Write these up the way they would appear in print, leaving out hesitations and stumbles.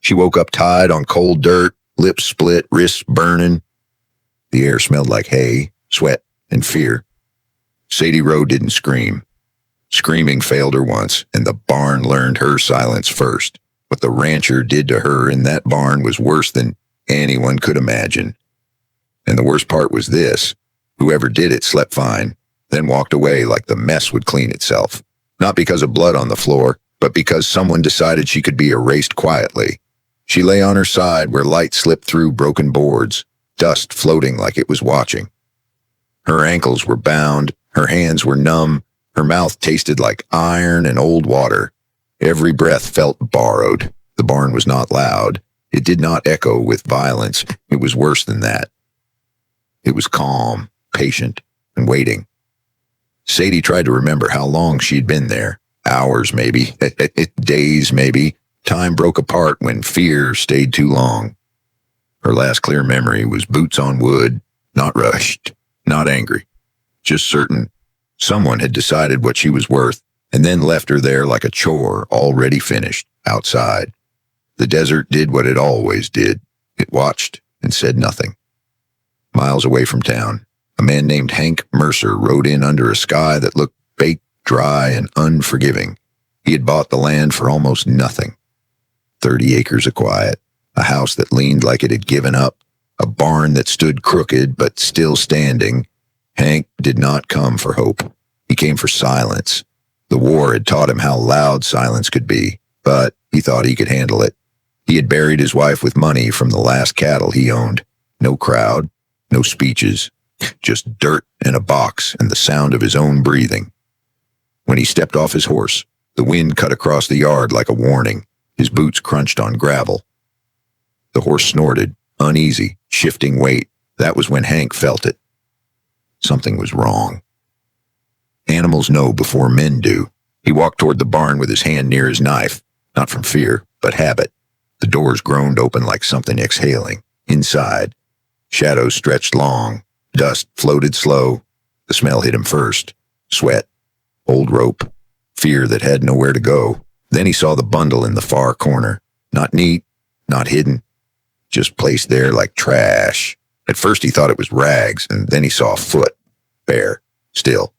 She woke up tied on cold dirt, lips split, wrists burning. The air smelled like hay, sweat, and fear. Sadie Rowe didn't scream. Screaming failed her once, and the barn learned her silence first. What the rancher did to her in that barn was worse than anyone could imagine. And the worst part was this. Whoever did it slept fine, then walked away like the mess would clean itself. Not because of blood on the floor, but because someone decided she could be erased quietly. She lay on her side where light slipped through broken boards, dust floating like it was watching. Her ankles were bound, her hands were numb, her mouth tasted like iron and old water. Every breath felt borrowed. The barn was not loud. It did not echo with violence. It was worse than that. It was calm, patient, and waiting. Sadie tried to remember how long she'd been there. Hours, maybe. Days, maybe. Time broke apart when fear stayed too long. Her last clear memory was boots on wood, not rushed, not angry, just certain. Someone had decided what she was worth and then left her there like a chore already finished, outside. The desert did what it always did. It watched and said nothing. Miles away from town, a man named Hank Mercer rode in under a sky that looked baked, dry, and unforgiving. He had bought the land for almost nothing. 30 acres of quiet, a house that leaned like it had given up, a barn that stood crooked but still standing. Hank did not come for hope. He came for silence. The war had taught him how loud silence could be, but he thought he could handle it. He had buried his wife with money from the last cattle he owned. No crowd, no speeches, just dirt and a box and the sound of his own breathing. When he stepped off his horse, the wind cut across the yard like a warning. His boots crunched on gravel. The horse snorted, uneasy, shifting weight. That was when Hank felt it. Something was wrong. Animals know before men do. He walked toward the barn with his hand near his knife, not from fear, but habit. The doors groaned open like something exhaling. Inside, shadows stretched long. Dust floated slow. The smell hit him first. Sweat, old rope, fear that had nowhere to go. Then he saw the bundle in the far corner. Not neat, not hidden, just placed there like trash. At first he thought it was rags, and then he saw a foot, bare, still.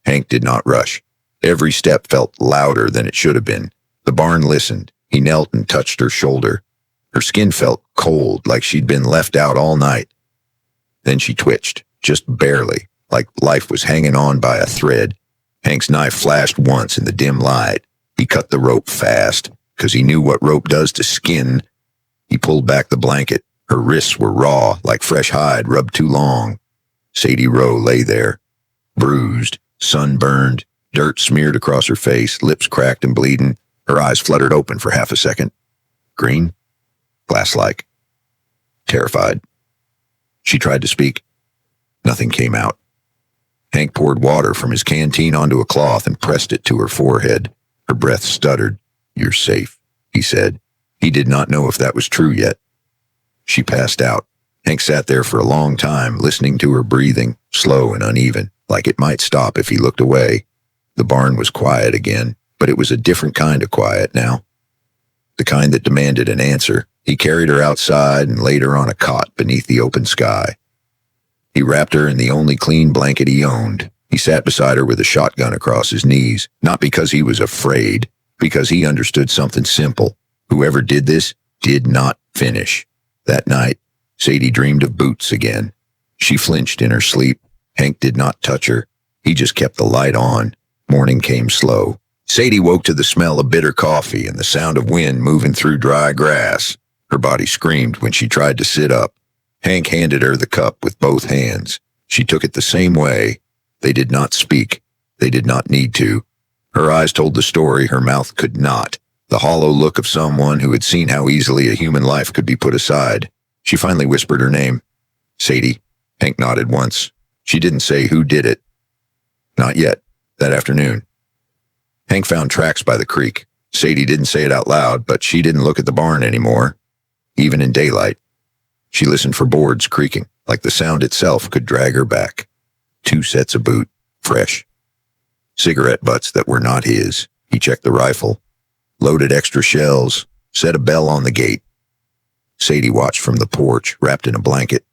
Hank did not rush. Every step felt louder than it should have been. The barn listened. He knelt and touched her shoulder. Her skin felt cold, like she'd been left out all night. Then she twitched, just barely, like life was hanging on by a thread. Hank's knife flashed once in the dim light. He cut the rope fast, because he knew what rope does to skin. He pulled back the blanket. Her wrists were raw, like fresh hide rubbed too long. Sadie Rowe lay there, bruised, sunburned, dirt smeared across her face, lips cracked and bleeding. Her eyes fluttered open for half a second. Green, glass-like, terrified. She tried to speak. Nothing came out. Hank poured water from his canteen onto a cloth and pressed it to her forehead. Her breath stuttered. "You're safe," he said. He did not know if that was true yet. She passed out. Hank sat there for a long time, listening to her breathing, slow and uneven, like it might stop if he looked away. The barn was quiet again, but it was a different kind of quiet now. The kind that demanded an answer. He carried her outside and laid her on a cot beneath the open sky. He wrapped her in the only clean blanket he owned. He sat beside her with a shotgun across his knees, not because he was afraid, because he understood something simple. Whoever did this did not finish. That night, Sadie dreamed of boots again. She flinched in her sleep. Hank did not touch her. He just kept the light on. Morning came slow. Sadie woke to the smell of bitter coffee and the sound of wind moving through dry grass. Her body screamed when she tried to sit up. Hank handed her the cup with both hands. She took it the same way. They did not speak. They did not need to. Her eyes told the story her mouth could not. The hollow look of someone who had seen how easily a human life could be put aside. She finally whispered her name. Sadie. Hank nodded once. She didn't say who did it. Not yet. That afternoon. Hank found tracks by the creek. Sadie didn't say it out loud, but she didn't look at the barn anymore, even in daylight. She listened for boards creaking, like the sound itself could drag her back. 2 sets of boot, fresh. Cigarette butts that were not his. He checked the rifle, loaded extra shells, set a bell on the gate. Sadie watched from the porch, wrapped in a blanket.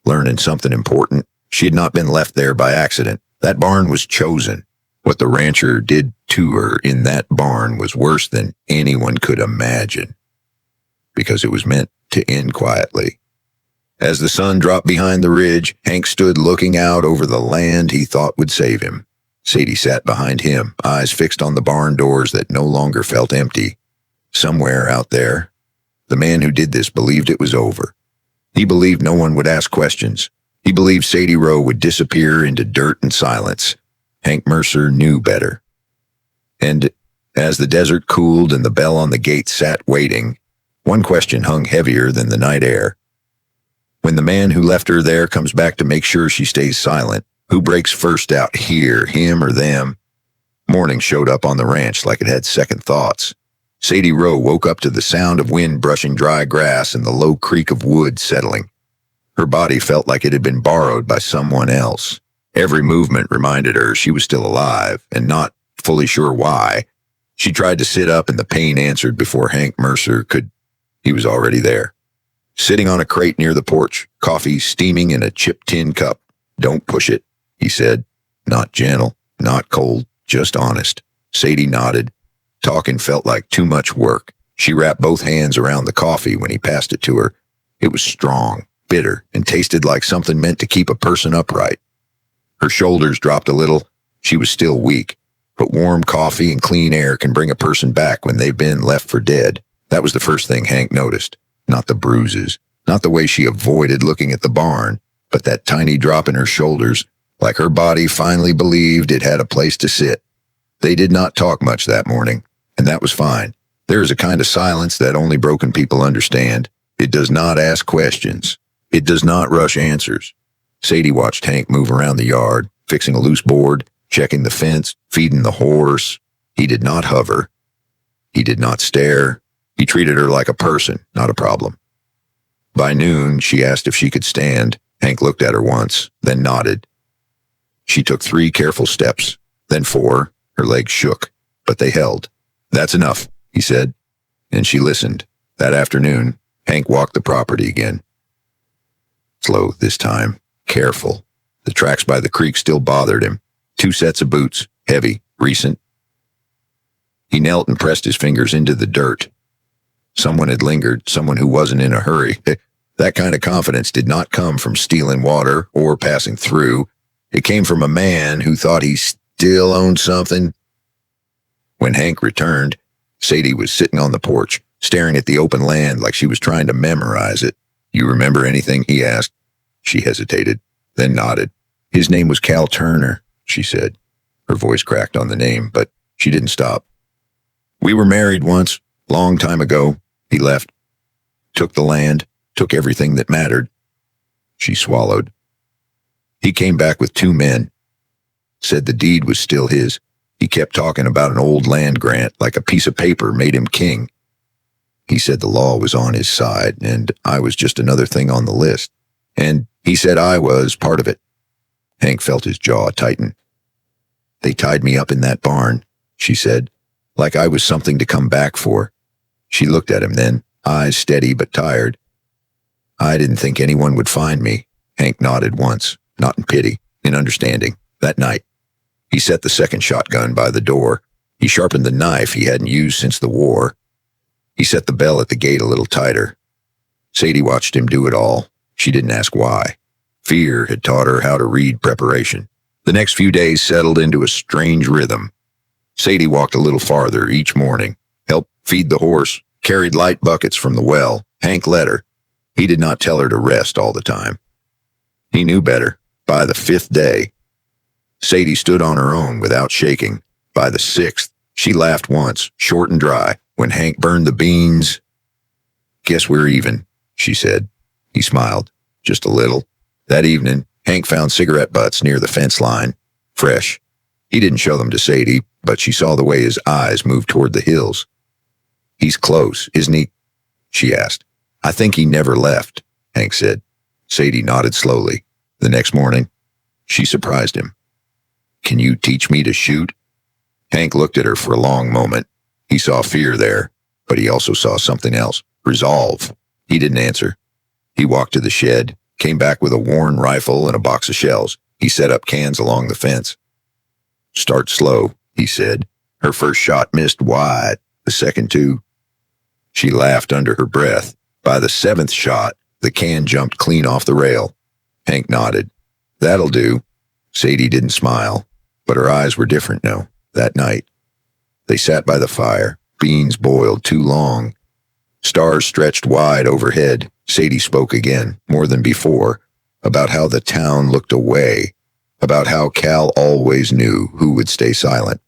Learning something important. She had not been left there by accident. That barn was chosen. What the rancher did to her in that barn was worse than anyone could imagine, because it was meant to end quietly. As the sun dropped behind the ridge, Hank stood looking out over the land he thought would save him. Sadie sat behind him, eyes fixed on the barn doors that no longer felt empty. Somewhere out there, the man who did this believed it was over. He believed no one would ask questions. He believed Sadie Rowe would disappear into dirt and silence. Hank Mercer knew better. And as the desert cooled and the bell on the gate sat waiting, one question hung heavier than the night air. When the man who left her there comes back to make sure she stays silent, who breaks first out here, him or them? Morning showed up on the ranch like it had second thoughts. Sadie Rowe woke up to the sound of wind brushing dry grass and the low creak of wood settling. Her body felt like it had been borrowed by someone else. Every movement reminded her she was still alive, and not fully sure why. She tried to sit up, and the pain answered before Hank Mercer could. He was already there. Sitting on a crate near the porch, coffee steaming in a chipped tin cup. "Don't push it," he said. Not gentle, not cold, just honest. Sadie nodded. Talking felt like too much work. She wrapped both hands around the coffee when he passed it to her. It was strong, bitter, and tasted like something meant to keep a person upright. Her shoulders dropped a little. She was still weak, but warm coffee and clean air can bring a person back when they've been left for dead. That was the first thing Hank noticed. Not the bruises, not the way she avoided looking at the barn, but that tiny drop in her shoulders, like her body finally believed it had a place to sit. They did not talk much that morning, and that was fine. There is a kind of silence that only broken people understand. It does not ask questions. It does not rush answers. Sadie watched Hank move around the yard, fixing a loose board, checking the fence, feeding the horse. He did not hover. He did not stare. He treated her like a person, not a problem. By noon, she asked if she could stand. Hank looked at her once, then nodded. She took 3 careful steps, then 4. Her legs shook, but they held. "That's enough," he said, and she listened. That afternoon, Hank walked the property again. Slow this time, careful. The tracks by the creek still bothered him. 2 sets of boots, heavy, recent. He knelt and pressed his fingers into the dirt. Someone had lingered, someone who wasn't in a hurry. That kind of confidence did not come from stealing water or passing through. It came from a man who thought he still owned something. When Hank returned, Sadie was sitting on the porch, staring at the open land like she was trying to memorize it. "You remember anything?" he asked. She hesitated, then nodded. "His name was Cal Turner," she said. Her voice cracked on the name, but she didn't stop. "We were married once, long time ago. He left. Took the land, took everything that mattered." She swallowed. "He came back with 2 men. Said the deed was still his. He kept talking about an old land grant, like a piece of paper made him king. He said the law was on his side, and I was just another thing on the list. And he said I was part of it." Hank felt his jaw tighten. "They tied me up in that barn," she said, "like I was something to come back for." She looked at him then, eyes steady but tired. "I didn't think anyone would find me." Hank nodded once, not in pity, in understanding. That night, he set the second shotgun by the door. He sharpened the knife he hadn't used since the war. He set the bell at the gate a little tighter. Sadie watched him do it all. She didn't ask why. Fear had taught her how to read preparation. The next few days settled into a strange rhythm. Sadie walked a little farther each morning, helped feed the horse, carried light buckets from the well. Hank let her. He did not tell her to rest all the time. He knew better. By the 5th day, Sadie stood on her own without shaking. By the 6th, she laughed once, short and dry, when Hank burned the beans. "Guess we're even," she said. He smiled, just a little. That evening, Hank found cigarette butts near the fence line, fresh. He didn't show them to Sadie, but she saw the way his eyes moved toward the hills. "He's close, isn't he?" she asked. "I think he never left," Hank said. Sadie nodded slowly. The next morning, she surprised him. "Can you teach me to shoot?" Hank looked at her for a long moment. He saw fear there, but he also saw something else, resolve. He didn't answer. He walked to the shed, came back with a worn rifle and a box of shells. He set up cans along the fence. "Start slow," he said. Her first shot missed wide, the second two. She laughed under her breath. By the seventh shot, the can jumped clean off the rail. Hank nodded. "That'll do." Sadie didn't smile, but her eyes were different now. That night, they sat by the fire. Beans boiled too long. Stars stretched wide overhead. Sadie spoke again, more than before, about how the town looked away, about how Cal always knew who would stay silent.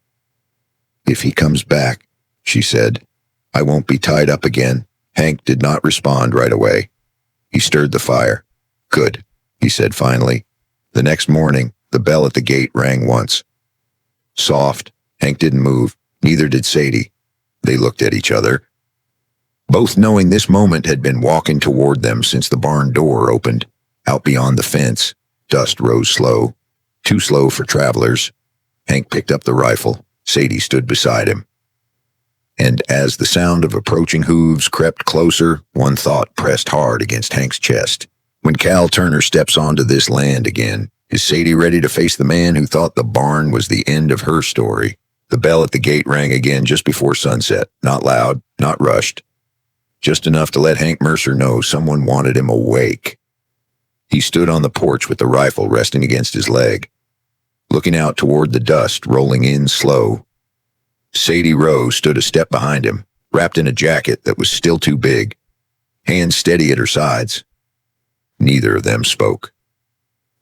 "If he comes back," she said, "I won't be tied up again." Hank did not respond right away. He stirred the fire. "Good," he said finally. The next morning, the bell at the gate rang once. Soft. Hank didn't move. Neither did Sadie. They looked at each other, both knowing this moment had been walking toward them since the barn door opened. Out beyond the fence, dust rose slow, too slow for travelers. Hank picked up the rifle. Sadie stood beside him. And as the sound of approaching hooves crept closer, one thought pressed hard against Hank's chest. When Cal Turner steps onto this land again, is Sadie ready to face the man who thought the barn was the end of her story? The bell at the gate rang again just before sunset. Not loud, not rushed. Just enough to let Hank Mercer know someone wanted him awake. He stood on the porch with the rifle resting against his leg, looking out toward the dust rolling in slow. Sadie Rowe stood a step behind him, wrapped in a jacket that was still too big, hands steady at her sides. Neither of them spoke.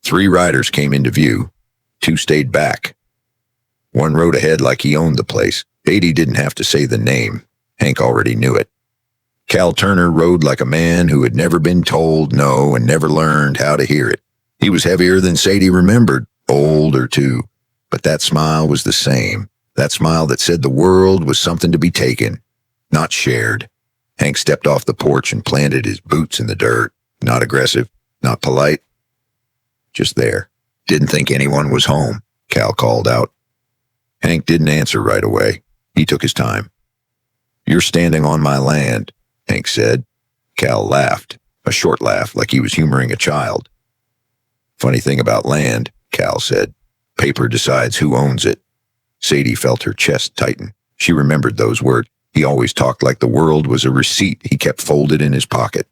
3 riders came into view. 2 stayed back. One rode ahead like he owned the place. Sadie didn't have to say the name. Hank already knew it. Cal Turner rode like a man who had never been told no and never learned how to hear it. He was heavier than Sadie remembered, older too, but that smile was the same. That smile that said the world was something to be taken, not shared. Hank stepped off the porch and planted his boots in the dirt. Not aggressive, not polite. Just there. "Didn't think anyone was home," Cal called out. Hank didn't answer right away. He took his time. "You're standing on my land," Hank said. Cal laughed, a short laugh like he was humoring a child. "Funny thing about land," Cal said. "Paper decides who owns it." Sadie felt her chest tighten. She remembered those words. He always talked like the world was a receipt he kept folded in his pocket.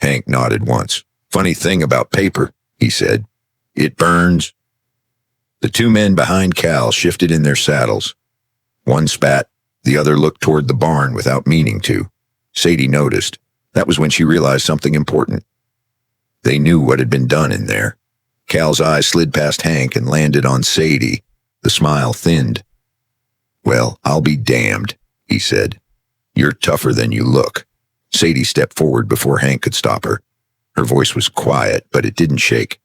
Hank nodded once. "Funny thing about paper," he said. "It burns." The 2 men behind Cal shifted in their saddles. One spat. The other looked toward the barn without meaning to. Sadie noticed. That was when she realized something important. They knew what had been done in there. Cal's eyes slid past Hank and landed on Sadie. The smile thinned. "Well, I'll be damned," he said. "You're tougher than you look." Sadie stepped forward before Hank could stop her. Her voice was quiet, but it didn't shake.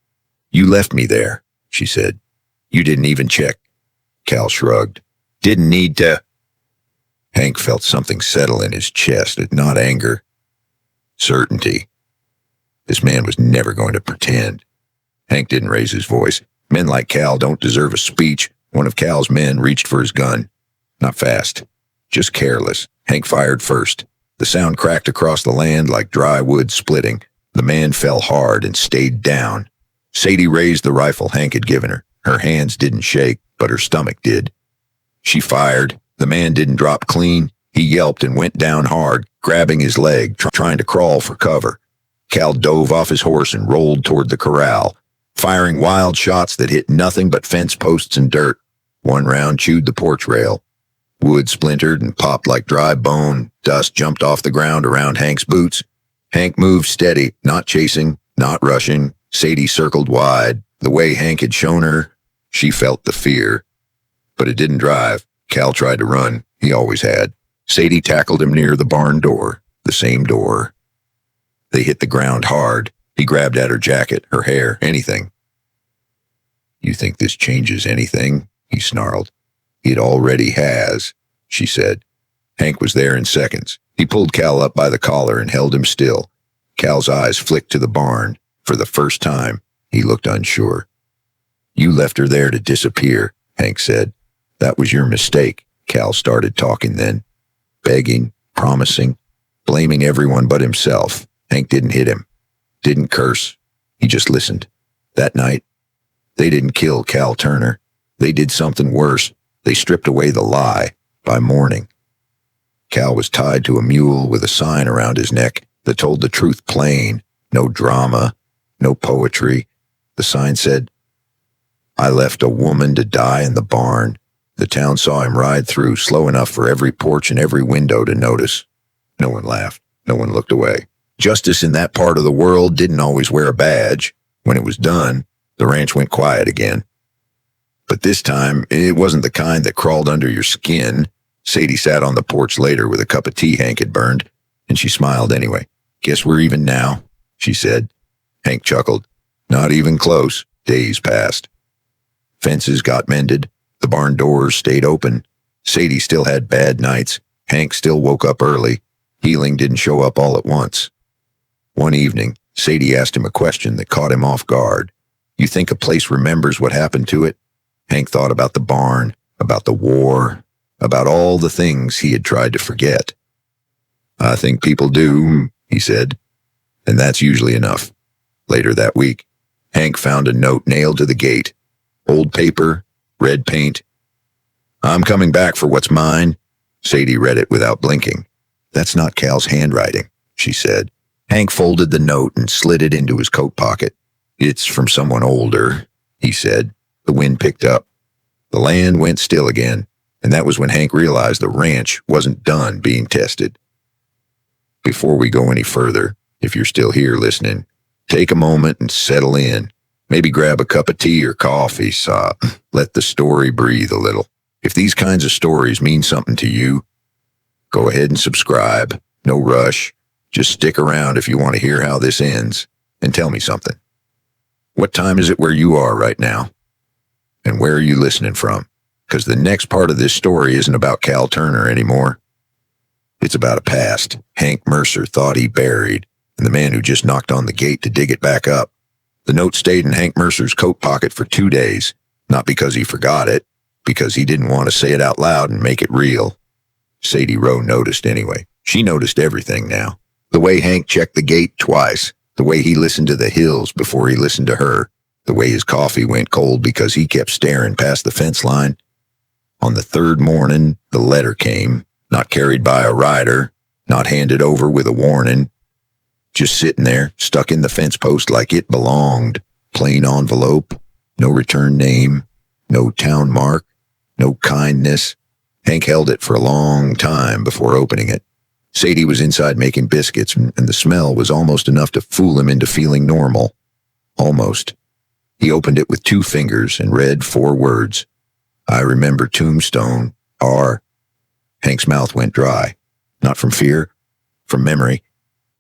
"You left me there," she said. "You didn't even check." Cal shrugged. "Didn't need to." Hank felt something settle in his chest, not anger. Certainty. This man was never going to pretend. Hank didn't raise his voice. Men like Cal don't deserve a speech. One of Cal's men reached for his gun. Not fast. Just careless. Hank fired first. The sound cracked across the land like dry wood splitting. The man fell hard and stayed down. Sadie raised the rifle Hank had given her. Her hands didn't shake, but her stomach did. She fired. The man didn't drop clean. He yelped and went down hard, grabbing his leg, trying to crawl for cover. Cal dove off his horse and rolled toward the corral, firing wild shots that hit nothing but fence posts and dirt. One round chewed the porch rail. Wood splintered and popped like dry bone. Dust jumped off the ground around Hank's boots. Hank moved steady, not chasing, not rushing. Sadie circled wide. The way Hank had shown her, she felt the fear. But it didn't drive. Cal tried to run. He always had. Sadie tackled him near the barn door, the same door. They hit the ground hard. He grabbed at her jacket, her hair, anything. "You think this changes anything?" he snarled. "It already has," she said. Hank was there in seconds. He pulled Cal up by the collar and held him still. Cal's eyes flicked to the barn. For the first time, he looked unsure. "You left her there to disappear," Hank said. "That was your mistake." Cal started talking then. Begging, promising. blaming everyone but himself. Hank didn't hit him, didn't curse. He just listened. That night, they didn't kill Cal Turner. They did something worse. They stripped away the lie. By morning, Cal was tied to a mule with a sign around his neck that told the truth plain. No drama, no poetry. The sign said, "I left a woman to die in the barn." The town saw him ride through, slow enough for every porch and every window to notice. No one laughed. No one looked away. Justice in that part of the world didn't always wear a badge. When it was done, the ranch went quiet again. But this time, it wasn't the kind that crawled under your skin. Sadie sat on the porch later with a cup of tea Hank had burned, and she smiled anyway. "Guess we're even now," she said. Hank chuckled. "Not even close." Days passed. Fences got mended. The barn doors stayed open. Sadie still had bad nights. Hank still woke up early. Healing didn't show up all at once. One evening, Sadie asked him a question that caught him off guard. "You think a place remembers what happened to it?" Hank thought about the barn, about the war, about all the things he had tried to forget. "I think people do," he said, "and that's usually enough." Later that week, Hank found a note nailed to the gate. Old paper, red paint. "I'm coming back for what's mine." Sadie read it without blinking. "That's not Cal's handwriting," she said. Hank folded the note and slid it into his coat pocket. "It's from someone older," he said. The wind picked up. The land went still again, and that was when Hank realized the ranch wasn't done being tested. Before we go any further, if you're still here listening, take a moment and settle in. Maybe grab a cup of tea or coffee, let the story breathe a little. If these kinds of stories mean something to you, go ahead and subscribe. No rush. Just stick around if you want to hear how this ends, and tell me something. What time is it where you are right now? And where are you listening from? Because the next part of this story isn't about Cal Turner anymore. It's about a past Hank Mercer thought he buried, and the man who just knocked on the gate to dig it back up. The note stayed in Hank Mercer's coat pocket for 2 days, not because he forgot it, because he didn't want to say it out loud and make it real. Sadie Rowe noticed anyway. She noticed everything now. The way Hank checked the gate twice, the way he listened to the hills before he listened to her, the way his coffee went cold because he kept staring past the fence line. On the third morning, the letter came, not carried by a rider, not handed over with a warning, just sitting there, stuck in the fence post like it belonged. Plain envelope, no return name, no town mark, no kindness. Hank held it for a long time before opening it. Sadie was inside making biscuits, and the smell was almost enough to fool him into feeling normal. Almost. He opened it with 2 fingers and read 4 words. "I remember Tombstone, R." Hank's mouth went dry. Not from fear, from memory.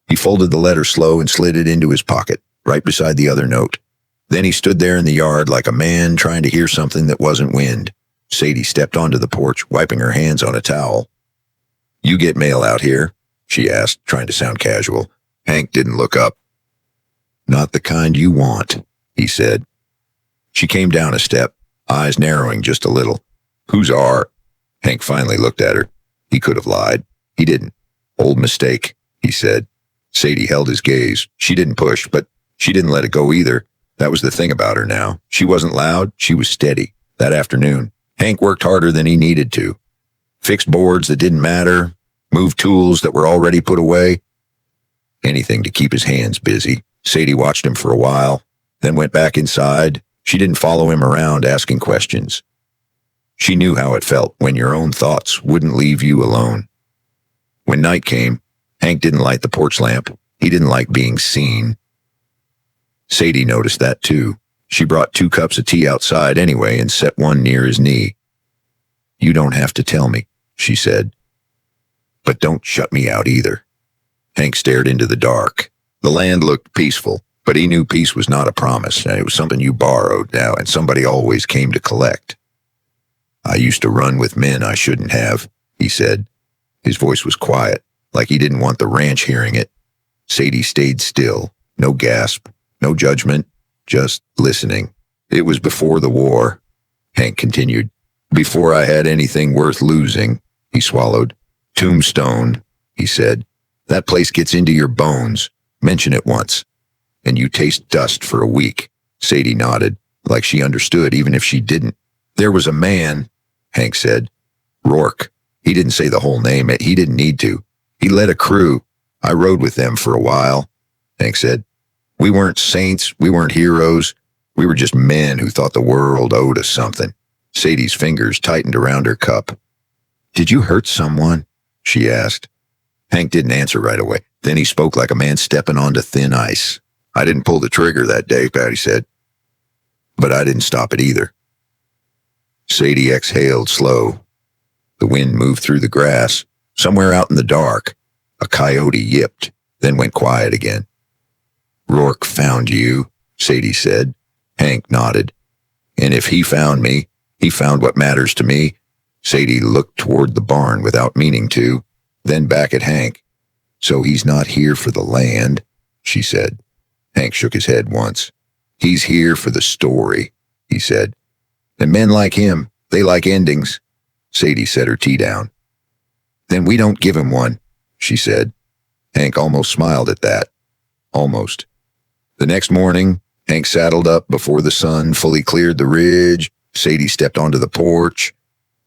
He folded the letter slow and slid it into his pocket, right beside the other note. Then he stood there in the yard like a man trying to hear something that wasn't wind. Sadie stepped onto the porch, wiping her hands on a towel. "You get mail out here?" she asked, trying to sound casual. Hank didn't look up. "Not the kind you want," he said. She came down a step, eyes narrowing just a little. "Who's R?" Hank finally looked at her. He could have lied. He didn't. "Old mistake," he said. Sadie held his gaze. She didn't push, but she didn't let it go either. That was the thing about her now. She wasn't loud. She was steady. That afternoon, Hank worked harder than he needed to. Fixed boards that didn't matter, moved tools that were already put away. Anything to keep his hands busy. Sadie watched him for a while, then went back inside. She didn't follow him around asking questions. She knew how it felt when your own thoughts wouldn't leave you alone. When night came, Hank didn't light the porch lamp. He didn't like being seen. Sadie noticed that too. She brought 2 cups of tea outside anyway and set one near his knee. "You don't have to tell me," she said. "But don't shut me out either." Hank stared into the dark. The land looked peaceful, but he knew peace was not a promise, and it was something you borrowed now, and somebody always came to collect. "I used to run with men I shouldn't have," he said. His voice was quiet, like he didn't want the ranch hearing it. Sadie stayed still. No gasp, no judgment, just listening. "It was before the war," Hank continued. "Before I had anything worth losing." He swallowed. "Tombstone," he said. That place gets into your bones. Mention it once, and you taste dust for a week. Sadie nodded, like she understood even if she didn't. There was a man, Hank said. Rourke. He didn't say the whole name. He didn't need to. He led a crew. I rode with them for a while, Hank said. We weren't saints. We weren't heroes. We were just men who thought the world owed us something. Sadie's fingers tightened around her cup. Did you hurt someone? She asked. Hank didn't answer right away. Then he spoke like a man stepping onto thin ice. I didn't pull the trigger that day, Patty said. But I didn't stop it either. Sadie exhaled slow. The wind moved through the grass. Somewhere out in the dark, a coyote yipped, then went quiet again. Rourke found you, Sadie said. Hank nodded. And if he found me, he found what matters to me. Sadie looked toward the barn without meaning to, then back at Hank. So he's not here for the land, she said. Hank shook his head once. He's here for the story, he said. And men like him, they like endings. Sadie set her tea down. Then we don't give him one, she said. Hank almost smiled at that. Almost. The next morning, Hank saddled up before the sun fully cleared the ridge. Sadie stepped onto the porch,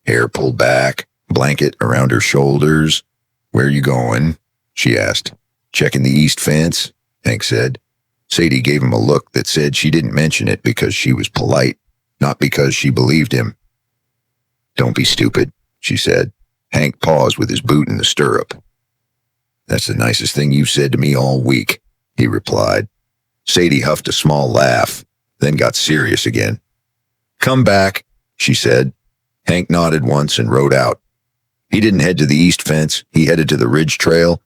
hair pulled back, blanket around her shoulders. Where you going? She asked. Checking the east fence, Hank said. Sadie gave him a look that said she didn't mention it because she was polite, not because she believed him. Don't be stupid, she said. Hank paused with his boot in the stirrup. That's the nicest thing you've said to me all week, he replied. Sadie huffed a small laugh, then got serious again. Come back, she said. Hank nodded once and rode out. He didn't head to the east fence. He headed to the ridge trail,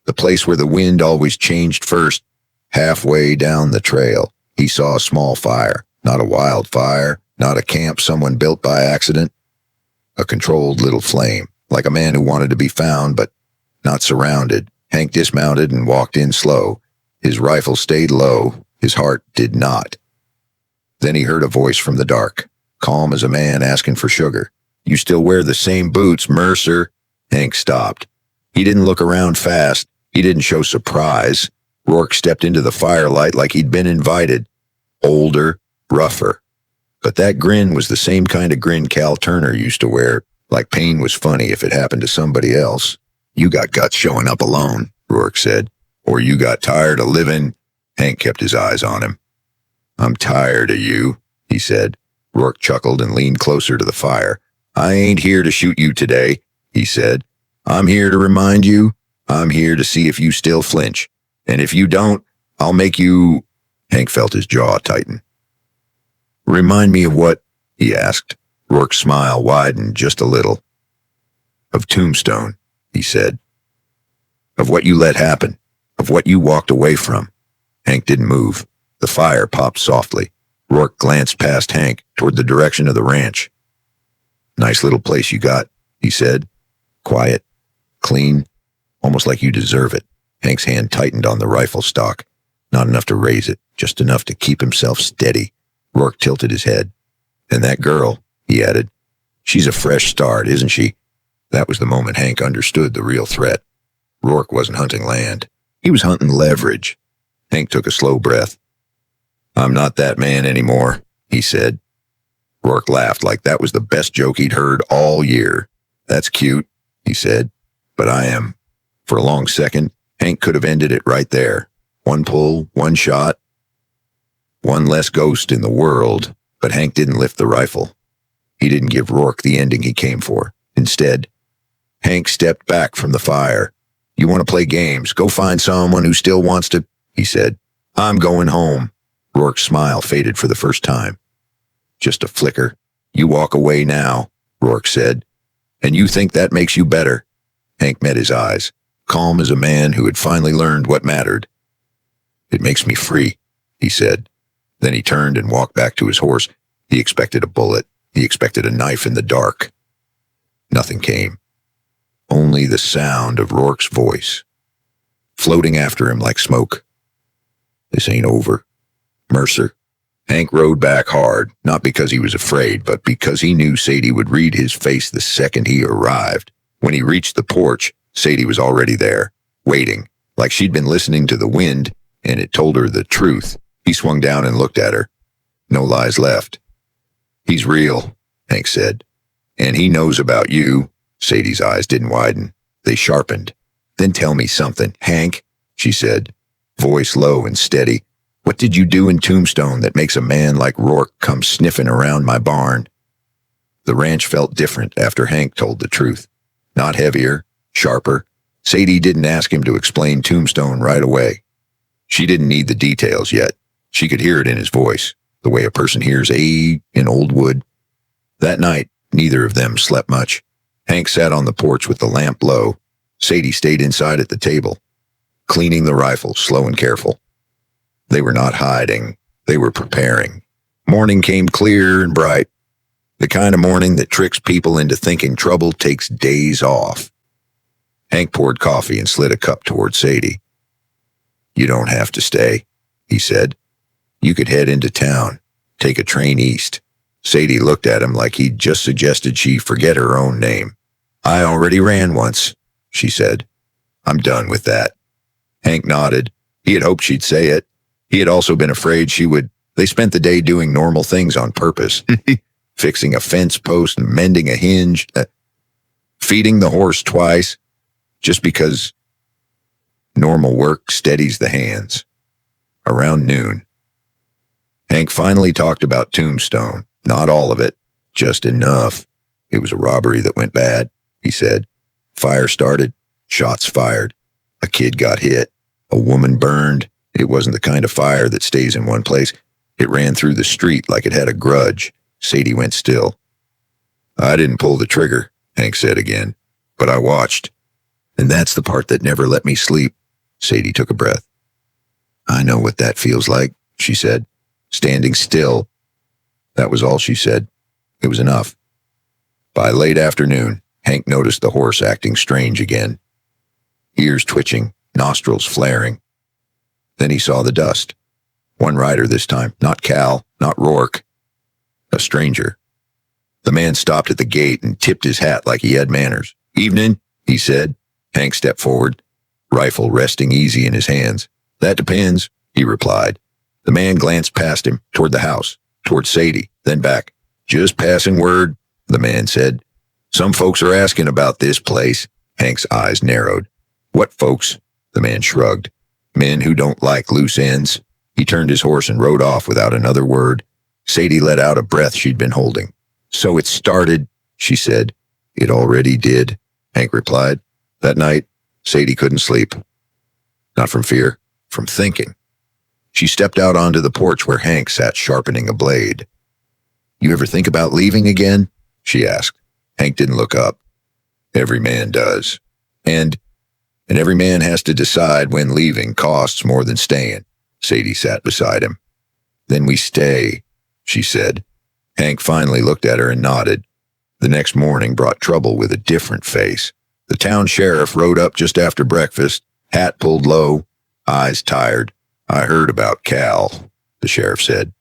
the place where the wind always changed first. Halfway down the trail, he saw a small fire, not a wildfire, not a camp someone built by accident. A controlled little flame, like a man who wanted to be found but not surrounded. Hank dismounted and walked in slow. His rifle stayed low. His heart did not. Then he heard a voice from the dark, calm as a man asking for sugar. You still wear the same boots, Mercer. Hank stopped. He didn't look around fast. He didn't show surprise. Rourke stepped into the firelight like he'd been invited. Older, rougher. But that grin was the same kind of grin Cal Turner used to wear, like pain was funny if it happened to somebody else. You got guts showing up alone, Rourke said. Or you got tired of living. Hank kept his eyes on him. I'm tired of you, he said. Rourke chuckled and leaned closer to the fire. I ain't here to shoot you today, he said. I'm here to remind you. I'm here to see if you still flinch. And if you don't, I'll make you... Hank felt his jaw tighten. Remind me of what? He asked. Rourke's smile widened just a little. Of Tombstone, he said. Of what you let happen. Of what you walked away from. Hank didn't move. The fire popped softly. Rourke glanced past Hank toward the direction of the ranch. Nice little place you got, he said. Quiet, clean, almost like you deserve it. Hank's hand tightened on the rifle stock. Not enough to raise it, just enough to keep himself steady. Rourke tilted his head. And that girl, he added. She's a fresh start, isn't she? That was the moment Hank understood the real threat. Rourke wasn't hunting land. He was hunting leverage. Hank took a slow breath. I'm not that man anymore, he said. Rourke laughed like that was the best joke he'd heard all year. That's cute, he said, but I am. For a long second, Hank could have ended it right there. One pull, one shot, one less ghost in the world, but Hank didn't lift the rifle. He didn't give Rourke the ending he came for. Instead, Hank stepped back from the fire. You want to play games? Go find someone who still wants to, he said. I'm going home. Rourke's smile faded for the first time. Just a flicker. You walk away now, Rourke said. And you think that makes you better? Hank met his eyes, calm as a man who had finally learned what mattered. It makes me free, he said. Then he turned and walked back to his horse. He expected a bullet. He expected a knife in the dark. Nothing came. Only the sound of Rourke's voice, floating after him like smoke. This ain't over. Mercer. Hank rode back hard, not because he was afraid, but because he knew Sadie would read his face the second he arrived. When he reached the porch, Sadie was already there, waiting, like she'd been listening to the wind, and it told her the truth. He swung down and looked at her. No lies left. He's real, Hank said. And he knows about you. Sadie's eyes didn't widen. They sharpened. Then tell me something, Hank, she said, voice low and steady. What did you do in Tombstone that makes a man like Rourke come sniffing around my barn? The ranch felt different after Hank told the truth. Not heavier, sharper. Sadie didn't ask him to explain Tombstone right away. She didn't need the details yet. She could hear it in his voice, the way a person hears "a" in old wood. That night, neither of them slept much. Hank sat on the porch with the lamp low. Sadie stayed inside at the table, cleaning the rifle, slow and careful. They were not hiding. They were preparing. Morning came clear and bright. The kind of morning that tricks people into thinking trouble takes days off. Hank poured coffee and slid a cup toward Sadie. You don't have to stay, he said. You could head into town, take a train east. Sadie looked at him like he'd just suggested she forget her own name. I already ran once, she said. I'm done with that. Hank nodded. He had hoped she'd say it. He had also been afraid she would. They spent the day doing normal things on purpose. Fixing a fence post and mending a hinge. Feeding the horse twice. Just because normal work steadies the hands. Around noon, Hank finally talked about Tombstone. Not all of it, just enough. It was a robbery that went bad, he said. Fire started, shots fired. A kid got hit. A woman burned. It wasn't the kind of fire that stays in one place. It ran through the street like it had a grudge. Sadie went still. I didn't pull the trigger, Hank said again, but I watched. And that's the part that never let me sleep. Sadie took a breath. I know what that feels like, she said, standing still. That was all she said. It was enough. By late afternoon, Hank noticed the horse acting strange again. Ears twitching, nostrils flaring. Then he saw the dust. One rider this time, not Cal, not Rourke. A stranger. The man stopped at the gate and tipped his hat like he had manners. Evening, he said. Hank stepped forward, rifle resting easy in his hands. That depends, he replied. The man glanced past him, toward the house, toward Sadie, then back. Just passing word, the man said. Some folks are asking about this place. Hank's eyes narrowed. What folks? The man shrugged. Men who don't like loose ends. He turned his horse and rode off without another word. Sadie let out a breath she'd been holding. So it started, she said. It already did, Hank replied. That night, Sadie couldn't sleep. Not from fear, from thinking. She stepped out onto the porch where Hank sat sharpening a blade. You ever think about leaving again? She asked. Hank didn't look up. Every man does. And every man has to decide when leaving costs more than staying. Sadie sat beside him. Then we stay, she said. Hank finally looked at her and nodded. The next morning brought trouble with a different face. The town sheriff rode up just after breakfast, hat pulled low, eyes tired. I heard about Cal, the sheriff said.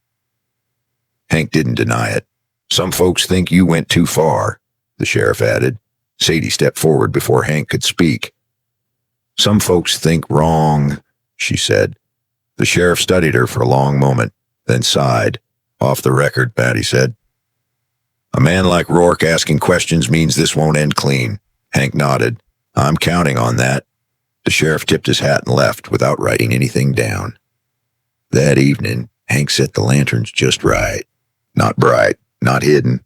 Hank didn't deny it. Some folks think you went too far, the sheriff added. Sadie stepped forward before Hank could speak. Some folks think wrong, she said. The sheriff studied her for a long moment, then sighed. Off the record, Patty said. A man like Rourke asking questions means this won't end clean. Hank nodded. I'm counting on that. The sheriff tipped his hat and left without writing anything down. That evening, Hank set the lanterns just right. Not bright, not hidden.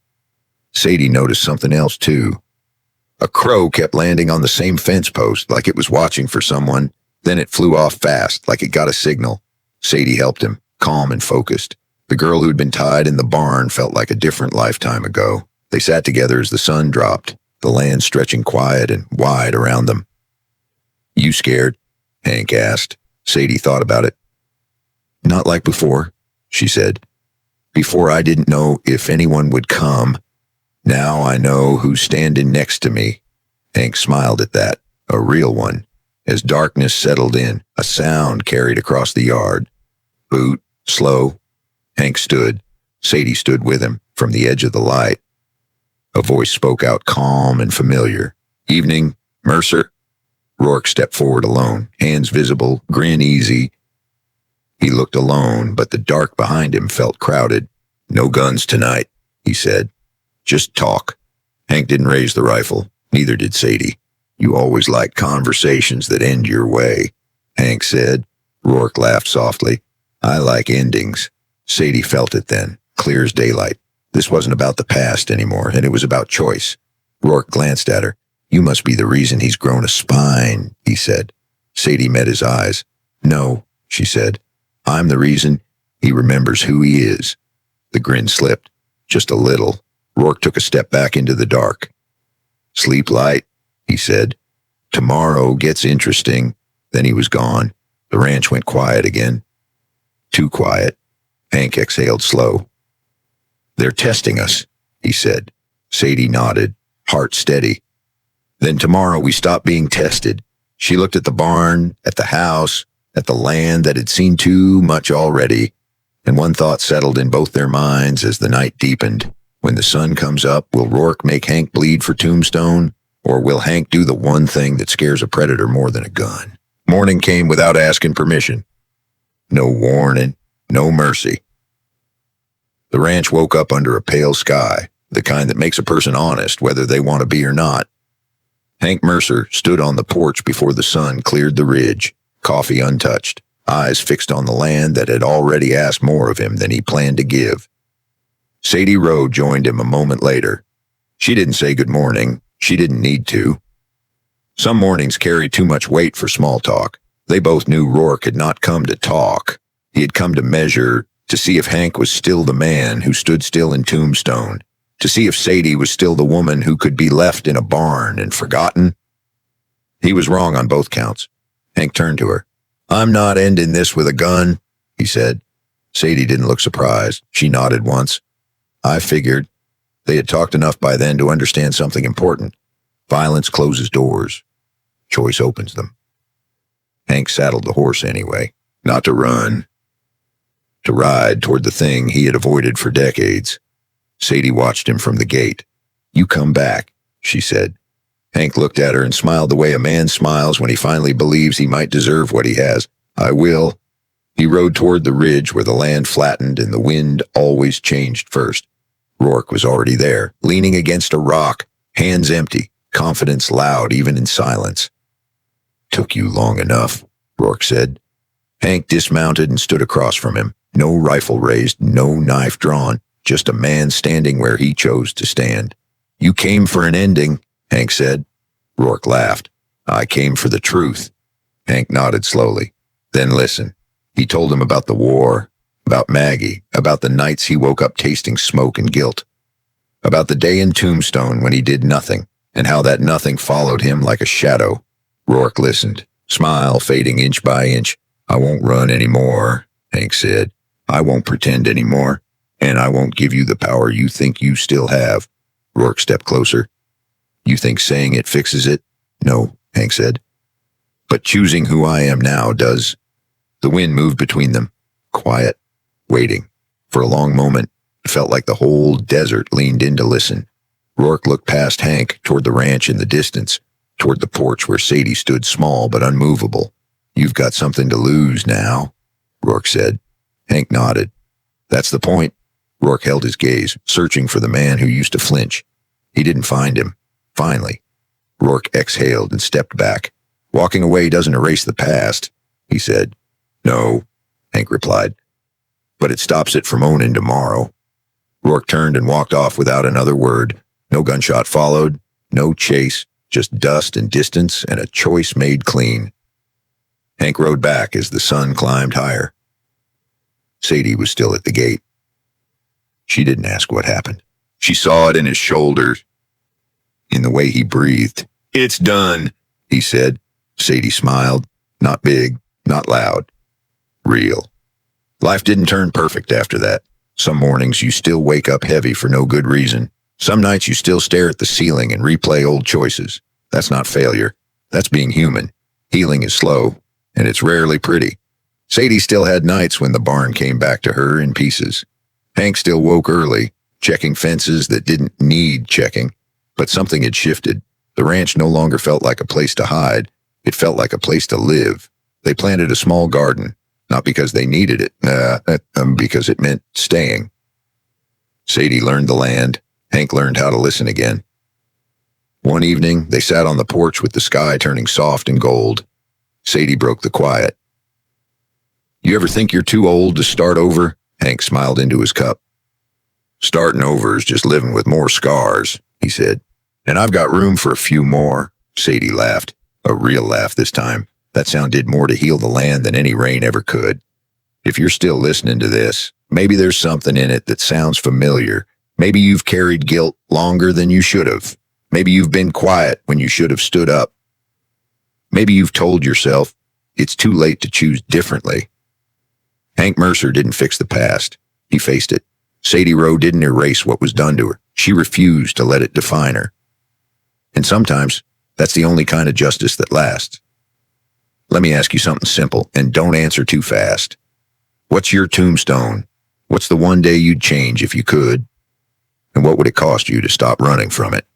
Sadie noticed something else, too. A crow kept landing on the same fence post, like it was watching for someone. Then it flew off fast, like it got a signal. Sadie helped him, calm and focused. The girl who'd been tied in the barn felt like a different lifetime ago. They sat together as the sun dropped, the land stretching quiet and wide around them. You scared? Hank asked. Sadie thought about it. Not like before, she said. Before I didn't know if anyone would come. Now I know who's standing next to me. Hank smiled at that, a real one. As darkness settled in, a sound carried across the yard. Boot, slow. Hank stood. Sadie stood with him, from the edge of the light. A voice spoke out calm and familiar. Evening, Mercer. Rourke stepped forward alone, hands visible, grin easy. He looked alone, but the dark behind him felt crowded. "No guns tonight," he said. "Just talk." Hank didn't raise the rifle. Neither did Sadie. "You always like conversations that end your way," Hank said. Rourke laughed softly. "I like endings." Sadie felt it then, clear as daylight. This wasn't about the past anymore, and it was about choice. Rourke glanced at her. "You must be the reason he's grown a spine," he said. Sadie met his eyes. "No," she said. "I'm the reason he remembers who he is." The grin slipped, just a little. Rourke took a step back into the dark. "Sleep light," he said. "Tomorrow gets interesting." Then he was gone. The ranch went quiet again. Too quiet. Hank exhaled slow. "They're testing us," he said. Sadie nodded, heart steady. "Then tomorrow we stop being tested." She looked at the barn, at the house, at the land that had seen too much already, and one thought settled in both their minds as the night deepened. When the sun comes up, will Rourke make Hank bleed for Tombstone, or will Hank do the one thing that scares a predator more than a gun? Morning came without asking permission. No warning, no mercy. The ranch woke up under a pale sky, the kind that makes a person honest whether they want to be or not. Hank Mercer stood on the porch before the sun cleared the ridge, coffee untouched, eyes fixed on the land that had already asked more of him than he planned to give. Sadie Rowe joined him a moment later. She didn't say good morning. She didn't need to. Some mornings carry too much weight for small talk. They both knew Rourke had not come to talk. He had come to measure, to see if Hank was still the man who stood still in Tombstone, to see if Sadie was still the woman who could be left in a barn and forgotten. He was wrong on both counts. Hank turned to her. "I'm not ending this with a gun," he said. Sadie didn't look surprised. She nodded once. "I figured." They had talked enough by then to understand something important. Violence closes doors. Choice opens them. Hank saddled the horse anyway, not to run, to ride toward the thing he had avoided for decades. Sadie watched him from the gate. "You come back," she said. Hank looked at her and smiled the way a man smiles when he finally believes he might deserve what he has. "I will." He rode toward the ridge where the land flattened and the wind always changed first. Rourke was already there, leaning against a rock, hands empty, confidence loud even in silence. "Took you long enough," Rourke said. Hank dismounted and stood across from him. No rifle raised, no knife drawn, just a man standing where he chose to stand. "You came for an ending," Hank said. Rourke laughed. "I came for the truth." Hank nodded slowly. "Then listen." He told him about the war, about Maggie, about the nights he woke up tasting smoke and guilt, about the day in Tombstone when he did nothing, and how that nothing followed him like a shadow. Rourke listened, smile fading inch by inch. "I won't run anymore," Hank said. "I won't pretend anymore, and I won't give you the power you think you still have." Rourke stepped closer. "You think saying it fixes it?" "No," Hank said. "But choosing who I am now does." The wind moved between them, quiet, waiting. For a long moment, it felt like the whole desert leaned in to listen. Rourke looked past Hank, toward the ranch in the distance, toward the porch where Sadie stood small but unmovable. "You've got something to lose now," Rourke said. Hank nodded. "That's the point." Rourke held his gaze, searching for the man who used to flinch. He didn't find him. Finally, Rourke exhaled and stepped back. "Walking away doesn't erase the past," he said. "No," Hank replied. "But it stops it from owning tomorrow." Rourke turned and walked off without another word. No gunshot followed, no chase, just dust and distance and a choice made clean. Hank rode back as the sun climbed higher. Sadie was still at the gate. She didn't ask what happened. She saw it in his shoulders, in the way he breathed. "It's done," he said. Sadie smiled. Not big, not loud. Real. Life didn't turn perfect after that. Some mornings you still wake up heavy for no good reason. Some nights you still stare at the ceiling and replay old choices. That's not failure. That's being human. Healing is slow, and it's rarely pretty. Sadie still had nights when the barn came back to her in pieces. Hank still woke early, checking fences that didn't need checking. But something had shifted. The ranch no longer felt like a place to hide. It felt like a place to live. They planted a small garden, not because they needed it, because it meant staying. Sadie learned the land. Hank learned how to listen again. One evening, they sat on the porch with the sky turning soft and gold. Sadie broke the quiet. You ever think you're too old to start over? Hank smiled into his cup. Starting over is just living with more scars, he said. And I've got room for a few more. Sadie laughed, a real laugh this time. That sound did more to heal the land than any rain ever could. If you're still listening to this, maybe there's something in it that sounds familiar. Maybe you've carried guilt longer than you should have. Maybe you've been quiet when you should have stood up. Maybe you've told yourself it's too late to choose differently. Hank Mercer didn't fix the past. He faced it. Sadie Rowe didn't erase what was done to her. She refused to let it define her. And sometimes that's the only kind of justice that lasts. Let me ask you something simple, and don't answer too fast. What's your tombstone? What's the one day you'd change if you could? And what would it cost you to stop running from it?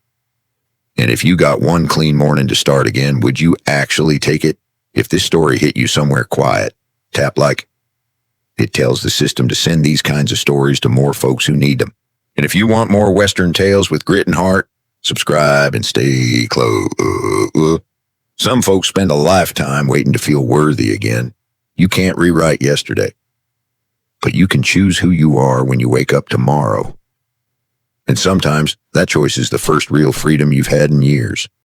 And if you got one clean morning to start again, would you actually take it? If this story hit you somewhere quiet, tap like. It tells the system to send these kinds of stories to more folks who need them. And if you want more Western tales with grit and heart, subscribe and stay close. Some folks spend a lifetime waiting to feel worthy again. You can't rewrite yesterday, but you can choose who you are when you wake up tomorrow. And sometimes that choice is the first real freedom you've had in years.